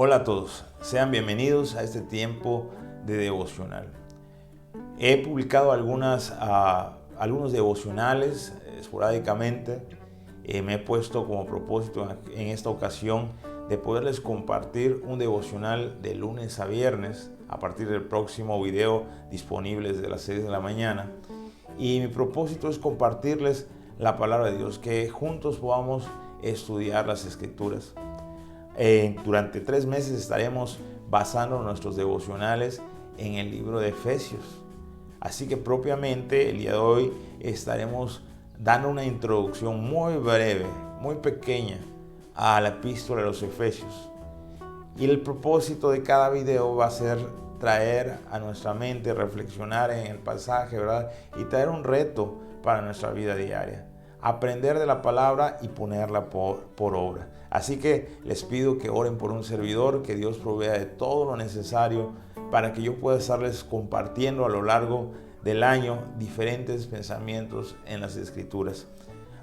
Hola a todos, sean bienvenidos a este tiempo de devocional. He publicado algunos devocionales esporádicamente. Me he puesto como propósito en esta ocasión de poderles compartir un devocional de lunes a viernes a partir del próximo video disponible desde las 6 de la mañana. Y mi propósito es compartirles la palabra de Dios, que juntos podamos estudiar las Escrituras. Durante 3 meses estaremos basando nuestros devocionales en el libro de Efesios. Así que propiamente el día de hoy estaremos dando una introducción muy breve, muy pequeña a la epístola de los Efesios. Y el propósito de cada video va a ser traer a nuestra mente, reflexionar en el pasaje, ¿verdad? Y traer un reto para nuestra vida diaria. Aprender de la palabra y ponerla por obra. Así que les pido que oren por un servidor, que Dios provea de todo lo necesario para que yo pueda estarles compartiendo a lo largo del año diferentes pensamientos en las Escrituras.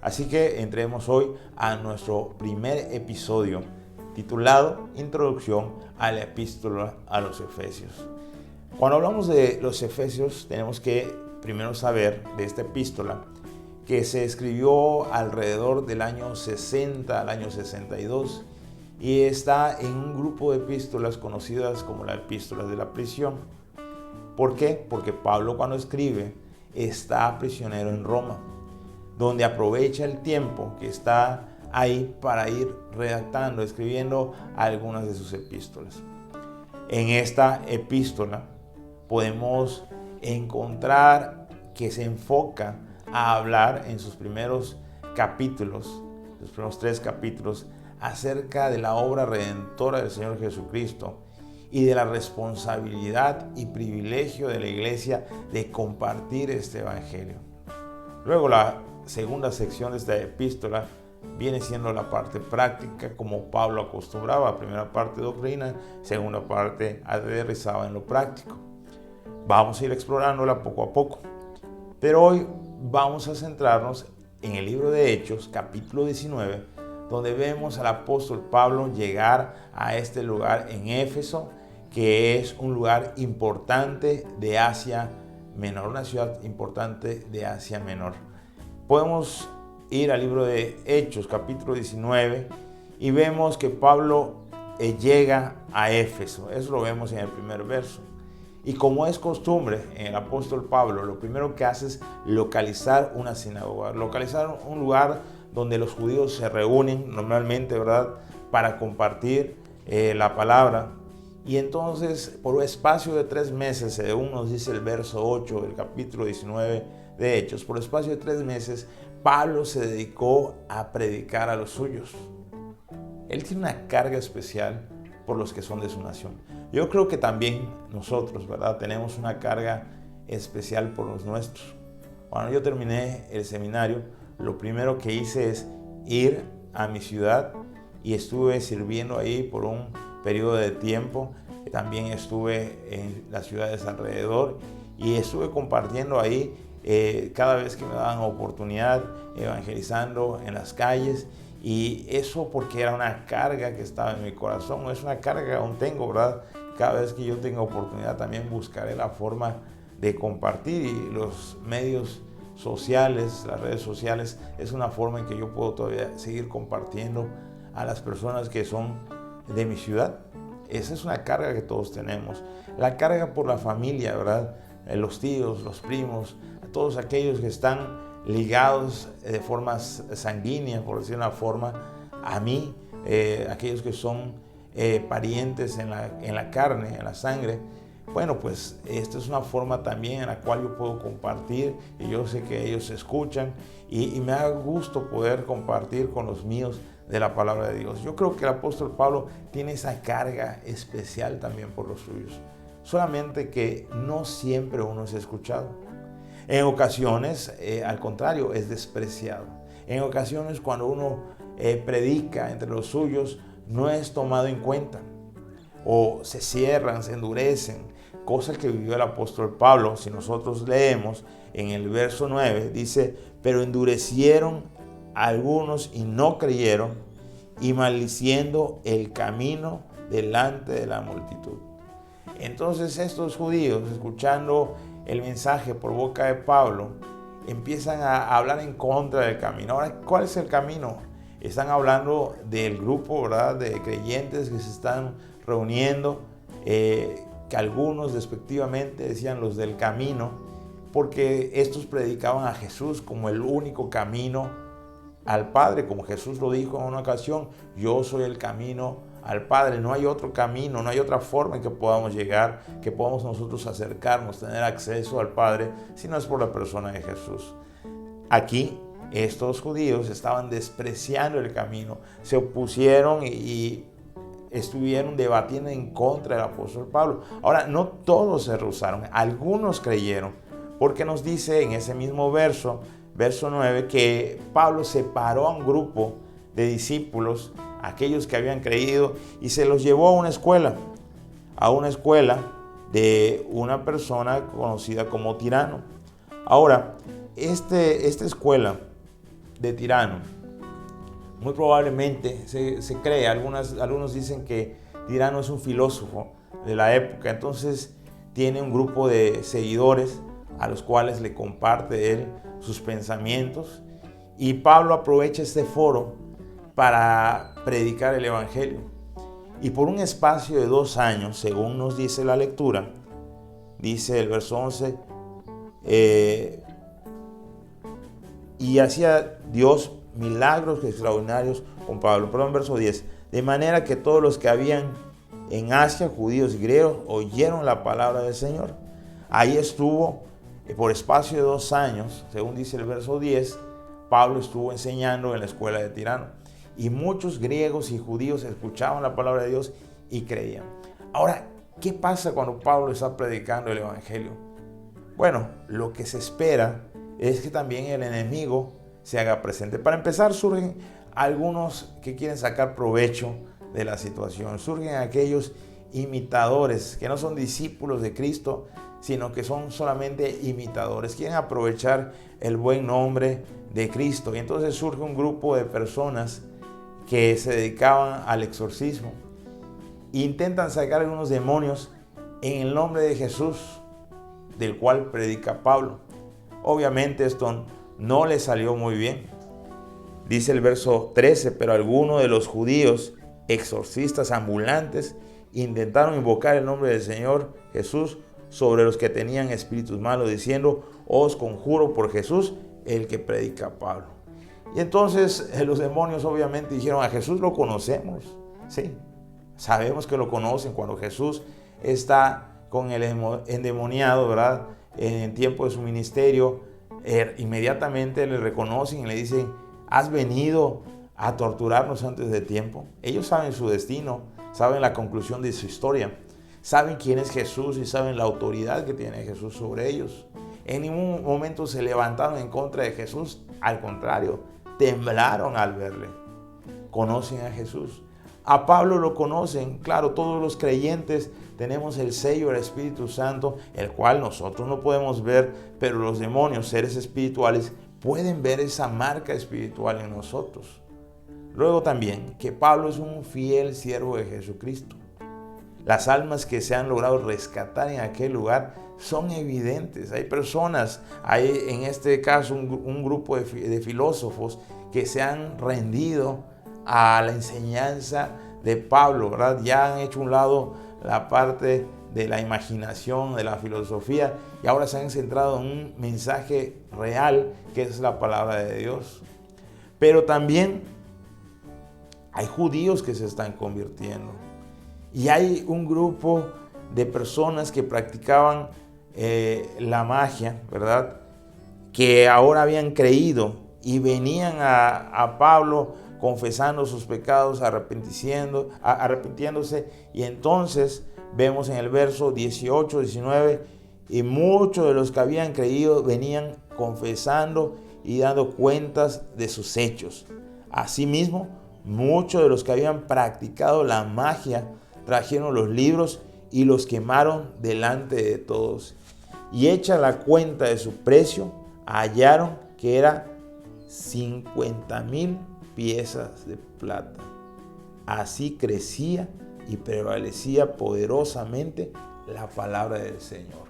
Así que entremos hoy a nuestro primer episodio titulado Introducción a la Epístola a los Efesios. Cuando hablamos de los Efesios tenemos que primero saber de esta epístola que se escribió alrededor del año 60 al año 62 y está en un grupo de epístolas conocidas como las epístolas de la prisión. ¿Por qué? Porque Pablo, cuando escribe, está prisionero en Roma, donde aprovecha el tiempo que está ahí para ir redactando, escribiendo algunas de sus epístolas. En esta epístola podemos encontrar que se enfoca a hablar en sus primeros capítulos, los primeros 3 capítulos, acerca de la obra redentora del Señor Jesucristo y de la responsabilidad y privilegio de la iglesia de compartir este evangelio. Luego la segunda sección de esta epístola viene siendo la parte práctica, como Pablo acostumbraba. Primera parte doctrina, segunda parte aterrizaba en lo práctico. Vamos a ir explorándola poco a poco. Pero hoy vamos a centrarnos en el libro de Hechos, capítulo 19, donde vemos al apóstol Pablo llegar a este lugar en Éfeso, que es un lugar importante de Asia Menor, una ciudad importante de Asia Menor. Podemos ir al libro de Hechos, capítulo 19, y vemos que Pablo llega a Éfeso. Eso lo vemos en el primer verso. Y como es costumbre en el apóstol Pablo, lo primero que hace es localizar una sinagoga, localizar un lugar donde los judíos se reúnen normalmente, ¿verdad?, para compartir la palabra. Y entonces, por un espacio de 3 meses, según nos dice el verso 8 del capítulo 19 de Hechos, por espacio de 3 meses, Pablo se dedicó a predicar a los suyos. Él tiene una carga especial por los que son de su nación. Yo creo que también nosotros, ¿verdad?, tenemos una carga especial por los nuestros. Cuando yo terminé el seminario, lo primero que hice es ir a mi ciudad y estuve sirviendo ahí por un periodo de tiempo. También estuve en las ciudades alrededor y estuve compartiendo ahí cada vez que me daban oportunidad, evangelizando en las calles. Y eso porque era una carga que estaba en mi corazón, es una carga que aún tengo, ¿verdad? Cada vez que yo tenga oportunidad también buscaré la forma de compartir, y los medios sociales, las redes sociales, es una forma en que yo puedo todavía seguir compartiendo a las personas que son de mi ciudad. Esa es una carga que todos tenemos. La carga por la familia, ¿verdad? Los tíos, los primos, todos aquellos que están ligados de forma sanguínea, por decir una forma, a mí, aquellos que son parientes en la carne, en la sangre. Bueno, pues esta es una forma también en la cual yo puedo compartir, y yo sé que ellos escuchan y me da gusto poder compartir con los míos de la palabra de Dios. Yo creo que el apóstol Pablo tiene esa carga especial también por los suyos, solamente que no siempre uno es escuchado. En ocasiones, al contrario, es despreciado. En ocasiones, cuando uno predica entre los suyos, no es tomado en cuenta, o se cierran, se endurecen, cosa que vivió el apóstol Pablo. Si nosotros leemos en el verso 9, dice: pero endurecieron algunos y no creyeron, y maldiciendo el camino delante de la multitud. Entonces estos judíos, escuchando el mensaje por boca de Pablo, empiezan a hablar en contra del camino. Ahora, ¿cuál es el camino? Están hablando del grupo, ¿verdad?, de creyentes que se están reuniendo, que algunos despectivamente decían los del camino, porque estos predicaban a Jesús como el único camino al Padre, como Jesús lo dijo en una ocasión: yo soy el camino al Padre, no hay otro camino, no hay otra forma en que podamos llegar, que podamos nosotros acercarnos, tener acceso al Padre, si no es por la persona de Jesús. Aquí estos judíos estaban despreciando el camino, se opusieron y estuvieron debatiendo en contra del apóstol Pablo. Ahora, no todos se rehusaron, algunos creyeron, porque nos dice en ese mismo verso 9, que Pablo separó a un grupo de discípulos, aquellos que habían creído, y se los llevó a una escuela de una persona conocida como Tirano. Ahora, esta escuela de Tirano, muy probablemente se cree, algunos dicen que Tirano es un filósofo de la época, entonces tiene un grupo de seguidores a los cuales le comparte él sus pensamientos, y Pablo aprovecha este foro para predicar el evangelio. Y por un espacio de 2 años, según nos dice la lectura, dice el verso 11, y hacía Dios milagros extraordinarios con Pablo. Perdón, verso 10. De manera que todos los que habían en Asia, judíos y griegos, oyeron la palabra del Señor. Ahí estuvo por espacio de 2 años, según dice el verso 10, Pablo estuvo enseñando en la escuela de Tirano. Y muchos griegos y judíos escuchaban la palabra de Dios y creían. Ahora, ¿qué pasa cuando Pablo está predicando el evangelio? Bueno, lo que se espera es que también el enemigo se haga presente. Para empezar, surgen algunos que quieren sacar provecho de la situación. Surgen aquellos imitadores que no son discípulos de Cristo, sino que son solamente imitadores. Quieren aprovechar el buen nombre de Cristo. Y entonces surge un grupo de personas que se dedicaban al exorcismo. Intentan sacar algunos demonios en el nombre de Jesús, del cual predica Pablo. Obviamente esto no le salió muy bien. Dice el verso 13, pero algunos de los judíos, exorcistas ambulantes, intentaron invocar el nombre del Señor Jesús sobre los que tenían espíritus malos, diciendo: os conjuro por Jesús, el que predica Pablo. Y entonces los demonios obviamente dijeron: a Jesús lo conocemos, sí, sabemos que lo conocen. Cuando Jesús está con el endemoniado, ¿verdad?, en tiempo de su ministerio, inmediatamente le reconocen y le dicen: has venido a torturarnos antes de tiempo. Ellos saben su destino, saben la conclusión de su historia, saben quién es Jesús y saben la autoridad que tiene Jesús sobre ellos. En ningún momento se levantaron en contra de Jesús, al contrario, temblaron al verle. Conocen a Jesús. A Pablo lo conocen. Claro, todos los creyentes tenemos el sello del Espíritu Santo, el cual nosotros no podemos ver, pero los demonios, seres espirituales, pueden ver esa marca espiritual en nosotros. Luego también que Pablo es un fiel siervo de Jesucristo. Las almas que se han logrado rescatar en aquel lugar son evidentes. Hay personas, hay en este caso un grupo de filósofos que se han rendido a la enseñanza de Pablo, ¿verdad? Ya han hecho a un lado la parte de la imaginación, de la filosofía, y ahora se han centrado en un mensaje real, que es la palabra de Dios. Pero también hay judíos que se están convirtiendo. Y hay un grupo de personas que practicaban la magia, ¿verdad?, que ahora habían creído y venían a Pablo confesando sus pecados, arrepintiéndose. Y entonces vemos en el verso 18, 19, y muchos de los que habían creído venían confesando y dando cuentas de sus hechos. Asimismo, muchos de los que habían practicado la magia trajeron los libros y los quemaron delante de todos. Y hecha la cuenta de su precio, hallaron que era 50,000 piezas de plata. Así crecía y prevalecía poderosamente la palabra del Señor.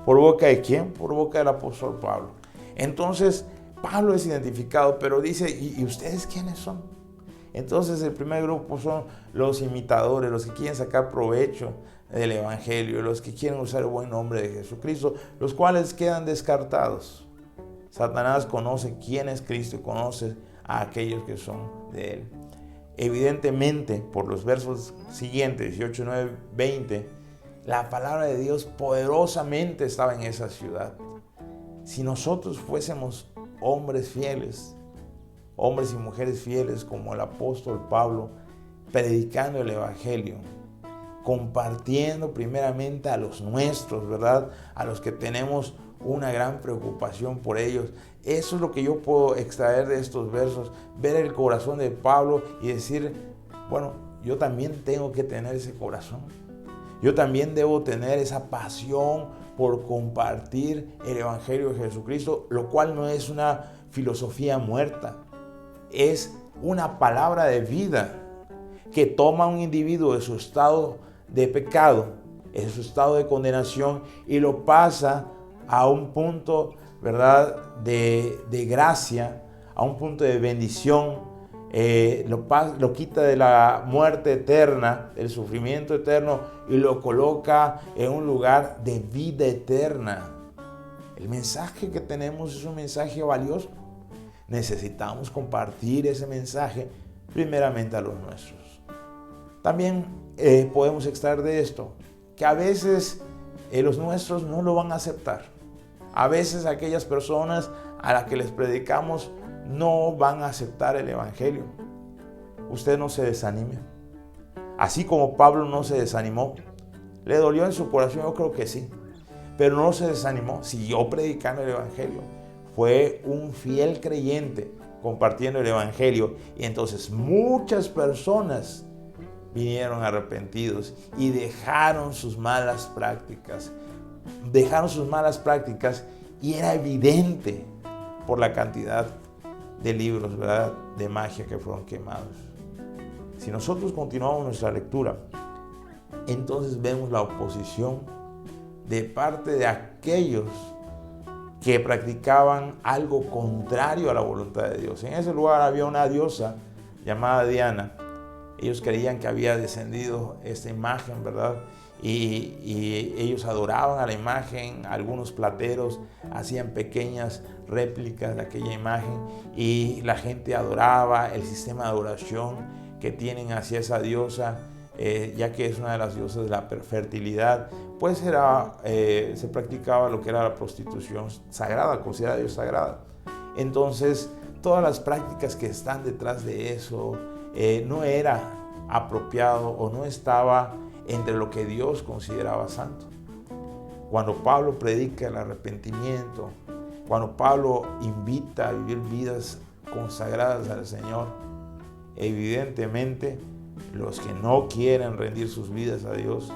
¿Por boca de quién? Por boca del apóstol Pablo. Entonces, Pablo es identificado, pero dice, ¿y ustedes quiénes son? Entonces, el primer grupo son los imitadores, los que quieren sacar provecho del Evangelio, los que quieren usar el buen nombre de Jesucristo, los cuales quedan descartados. Satanás conoce quién es Cristo y conoce a aquellos que son de Él. Evidentemente, por los versos siguientes, 18, 9, 20, la palabra de Dios poderosamente estaba en esa ciudad. Si nosotros fuésemos hombres fieles, hombres y mujeres fieles como el apóstol Pablo, predicando el Evangelio, compartiendo primeramente a los nuestros, ¿verdad? A los que tenemos una gran preocupación por ellos. Eso es lo que yo puedo extraer de estos versos, ver el corazón de Pablo y decir, bueno, yo también tengo que tener ese corazón. Yo también debo tener esa pasión por compartir el Evangelio de Jesucristo, lo cual no es una filosofía muerta, es una palabra de vida que toma a un individuo de su estado de pecado, de su estado de condenación y lo pasa a un punto, ¿verdad?, de gracia, a un punto de bendición. Lo quita de la muerte eterna, del sufrimiento eterno y lo coloca en un lugar de vida eterna. El mensaje que tenemos es un mensaje valioso. Necesitamos compartir ese mensaje primeramente a los nuestros. También podemos extraer de esto que a veces los nuestros no lo van a aceptar. A veces aquellas personas a las que les predicamos no van a aceptar el Evangelio. Usted no se desanime. Así como Pablo no se desanimó, le dolió en su corazón, yo creo que sí, pero no se desanimó, siguió predicando el Evangelio. Fue un fiel creyente compartiendo el Evangelio y entonces muchas personas vinieron arrepentidos y dejaron sus malas prácticas. Y era evidente por la cantidad de libros, ¿verdad?, de magia que fueron quemados. Si nosotros continuamos nuestra lectura, entonces vemos la oposición de parte de aquellos que practicaban algo contrario a la voluntad de Dios. En ese lugar había una diosa llamada Diana. Ellos creían que había descendido esta imagen, ¿verdad? Y ellos adoraban a la imagen. Algunos plateros hacían pequeñas réplicas de aquella imagen y la gente adoraba. El sistema de adoración que tienen hacia esa diosa, ya que es una de las diosas de la fertilidad, pues se practicaba lo que era la prostitución sagrada, considerada Dios sagrada. Entonces, todas las prácticas que están detrás de eso no era apropiado o no estaba entre lo que Dios consideraba santo. Cuando Pablo predica el arrepentimiento, cuando Pablo invita a vivir vidas consagradas al Señor, evidentemente los que no quieren rendir sus vidas a Dios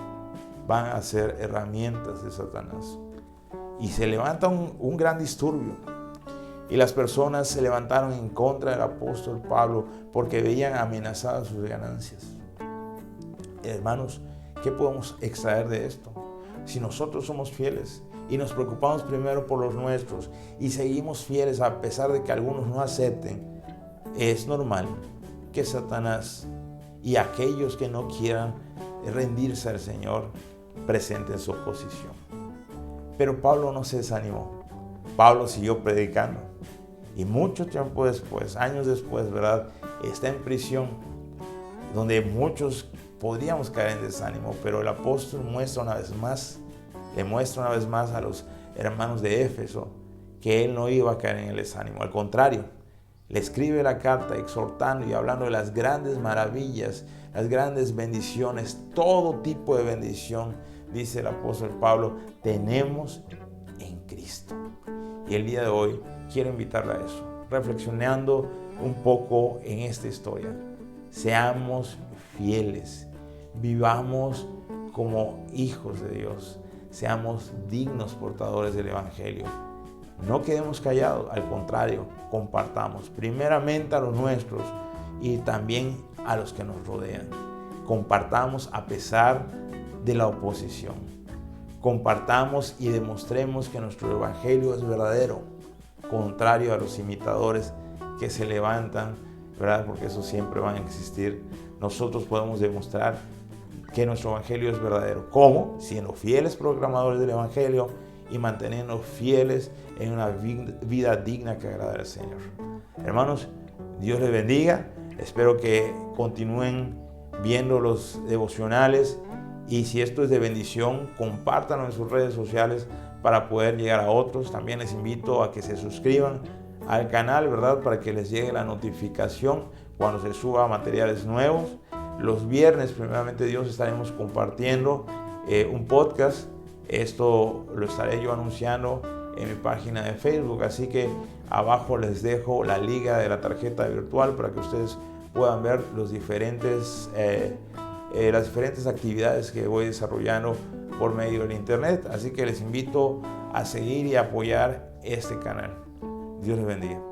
van a ser herramientas de Satanás. Y se levanta un gran disturbio. Y las personas se levantaron en contra del apóstol Pablo porque veían amenazadas sus ganancias. Hermanos, ¿qué podemos extraer de esto? Si nosotros somos fieles y nos preocupamos primero por los nuestros y seguimos fieles a pesar de que algunos no acepten, es normal que Satanás y aquellos que no quieran rendirse al Señor presenten su oposición. Pero Pablo no se desanimó. Pablo siguió predicando y mucho tiempo después, años después, ¿verdad?, está en prisión, donde muchos podríamos caer en desánimo, pero el apóstol le muestra una vez más a los hermanos de Éfeso que él no iba a caer en el desánimo. Al contrario, le escribe la carta exhortando y hablando de las grandes maravillas, las grandes bendiciones, todo tipo de bendición, dice el apóstol Pablo, tenemos en Cristo. Y el día de hoy quiero invitarle a eso, reflexionando un poco en esta historia. Seamos fieles, vivamos como hijos de Dios, seamos dignos portadores del Evangelio. No quedemos callados, al contrario, compartamos primeramente a los nuestros y también a los que nos rodean. compartamos a pesar de la oposición. Compartamos y demostremos que nuestro evangelio es verdadero, contrario a los imitadores que se levantan, ¿verdad? Porque eso siempre van a existir. Nosotros podemos demostrar que nuestro evangelio es verdadero. ¿Cómo? Siendo fieles proclamadores del evangelio y manteniendo fieles en una vida digna que agrada al Señor. Hermanos, Dios les bendiga. Espero que continúen viendo los devocionales, y si esto es de bendición, compártanlo en sus redes sociales para poder llegar a otros. También les invito a que se suscriban al canal, ¿verdad? Para que les llegue la notificación cuando se suba materiales nuevos. Los viernes, primeramente Dios, estaremos compartiendo un podcast. Esto lo estaré yo anunciando en mi página de Facebook, así que abajo les dejo la liga de la tarjeta virtual para que ustedes puedan ver las diferentes actividades que voy desarrollando por medio del internet. Así que les invito a seguir y apoyar este canal. Dios les bendiga.